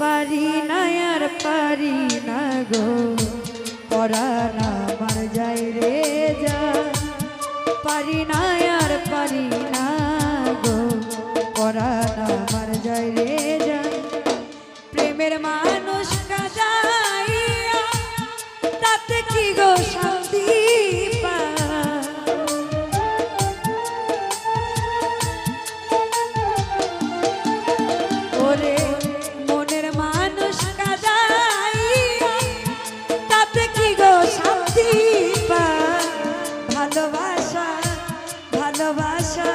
পারি না আর পারি না গো পরাণ আমার যায় রে যা পারি না আর পারি না গো পরাণ আমার যায় রে যা প্রেমের মানুষ কাঁদাইয়া তাতে কি গো শান্তি ওরে মনের মানুষ কাঁদাইয়া তাতে কি গো শান্তি ভালোবাসা ভালোবাসা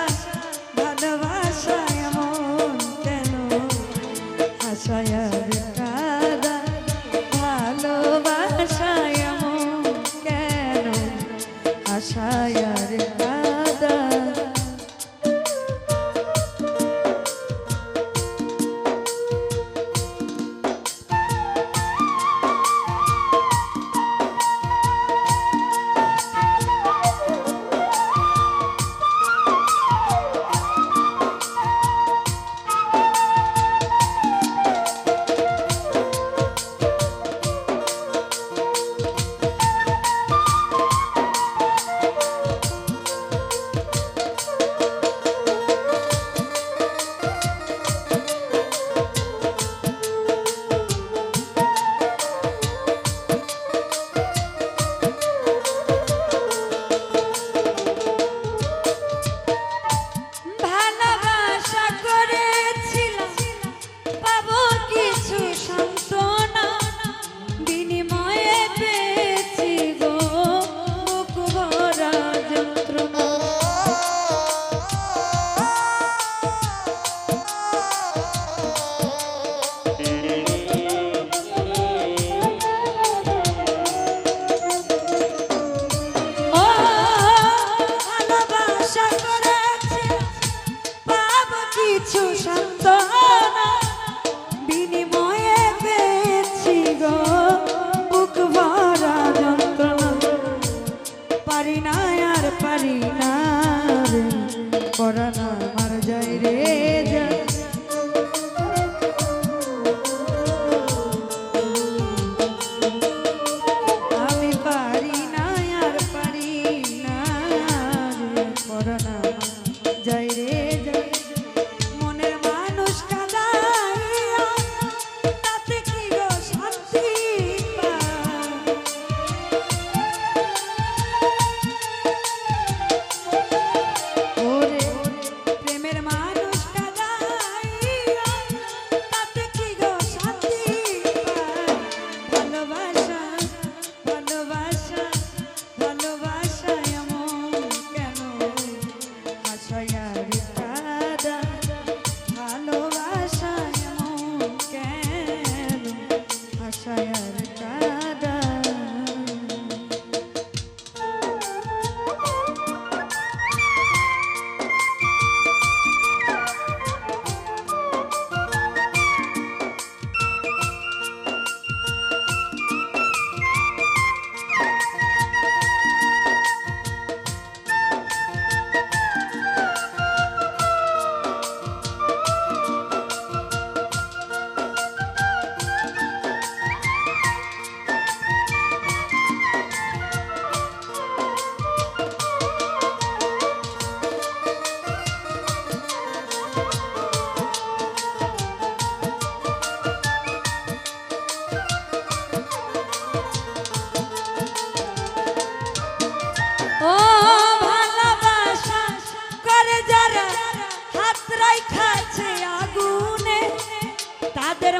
ভালোবাসা এমন কেন হাসায় কাদা ভালোবাসা এমন কেন হাসায় কাদা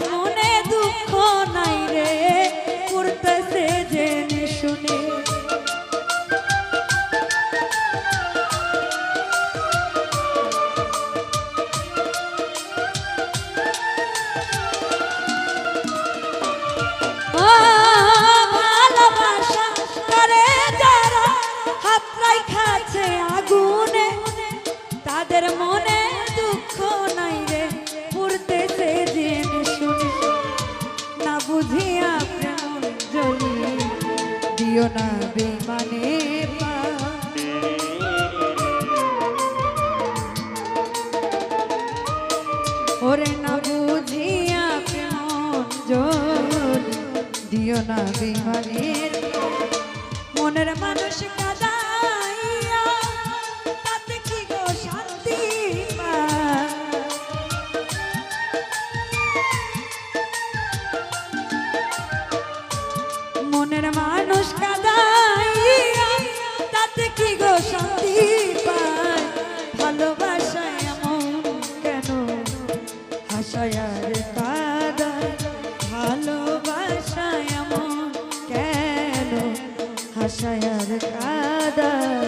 মনে দুঃখ নাই রে করতেছে জেনে শুনে ভালোবাসা করে যারা হাত রাইখাছে আগুনে তাদের মনে দুঃখ নাই রে করতেছে জেনে শুনে না বুঝিয়া প্রেম জ্বলি দিও না বেমানে ওরে না বুঝিয়া প্রেম না বিমানের মনের মানুষ কাদাইয়া তাতে কি গো শান্তি পায় মনের মানুষ কাদাইয়া তাতে কি গো শান্তি পায় ভালোবাসায় এমন কেন হাসায় আর কাদায় ভালোবাসায় এমন কেন হাসায় আর কাদায়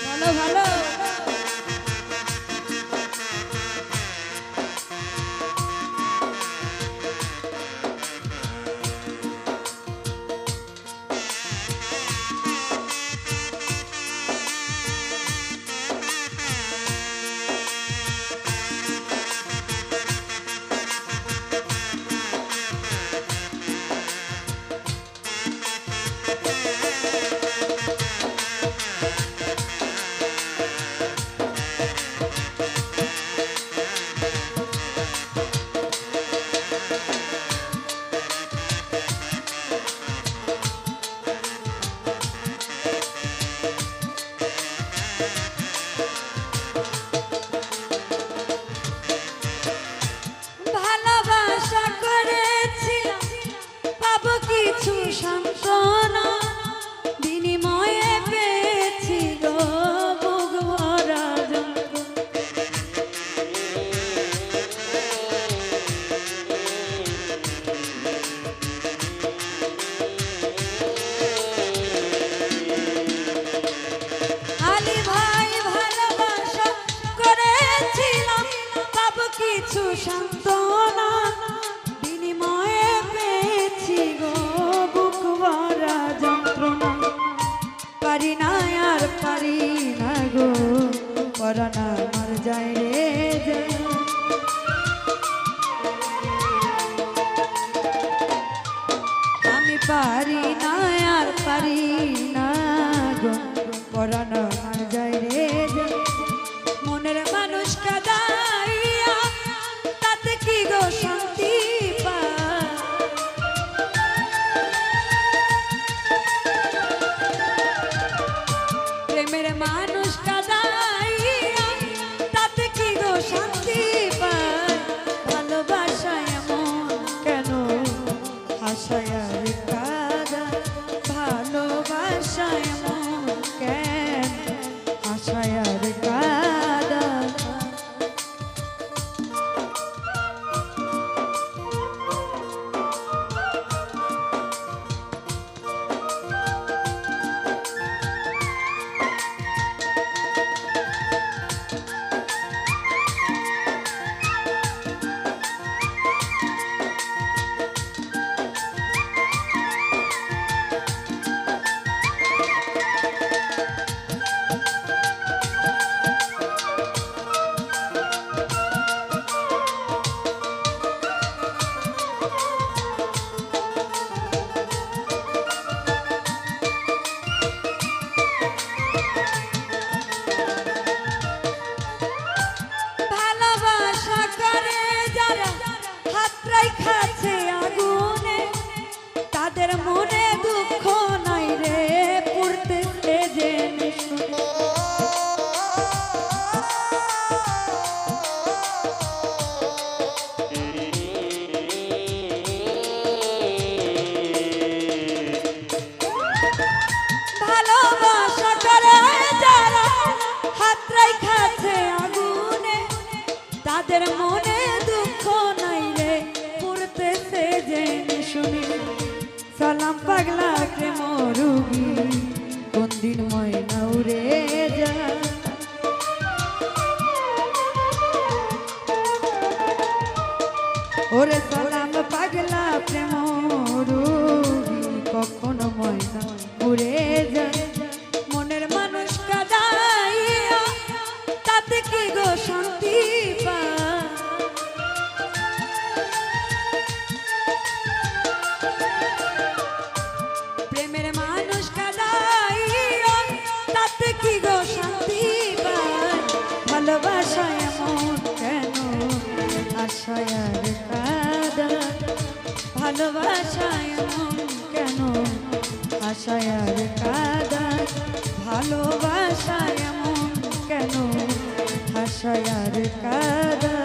ভালো ভালো সান্ত্বনা বিনিময়ে পেয়েছি গো বুক ভরা আলী ভাই ভালোবাসা করেছিলাম পাবো কিছু সান্ত্বনা বিনিময়ে পেয়েছি গো পারি না আর পারি না গো পরানা মার যায় রে আমি পারি না আর পারি না গো পরানা মার যায় রে মনের মানুষ কাদাইয়া তাতে কি গো শান্তি পায় প্রেমের মানুষ কাদাইয়া তাতে কি গো শান্তি পায় ভালোবাসায় এমন কেন হাসায় আর কাদায় ভালোবাসায় এমন কেন হাসায় আর কাদায় তাদের মনে দুঃখ নাই রে পড়তেছে জেনে শুনে ভালোবাসা করে যারা হাত রাইখাছে আগুনে তাদের মনে দুঃখ নাই রে পড়তেছে জেনে শুনে সালাম পাগলা প্রেম রুগী কোন দিন ময়না উড়ে যা ওরে সালাম পাগলা প্রেম রুগী কখন ময়না উড়ে যা মনের মানুষ কাদাইয়া তাতে কি গো শান্তি পায় প্রেমের মানুষ কাদাইয়া ভালোবাসায় এমন কেন আশায় আর কাদায় ভালোবাসায় এমন কেন আশায় আর কাদায়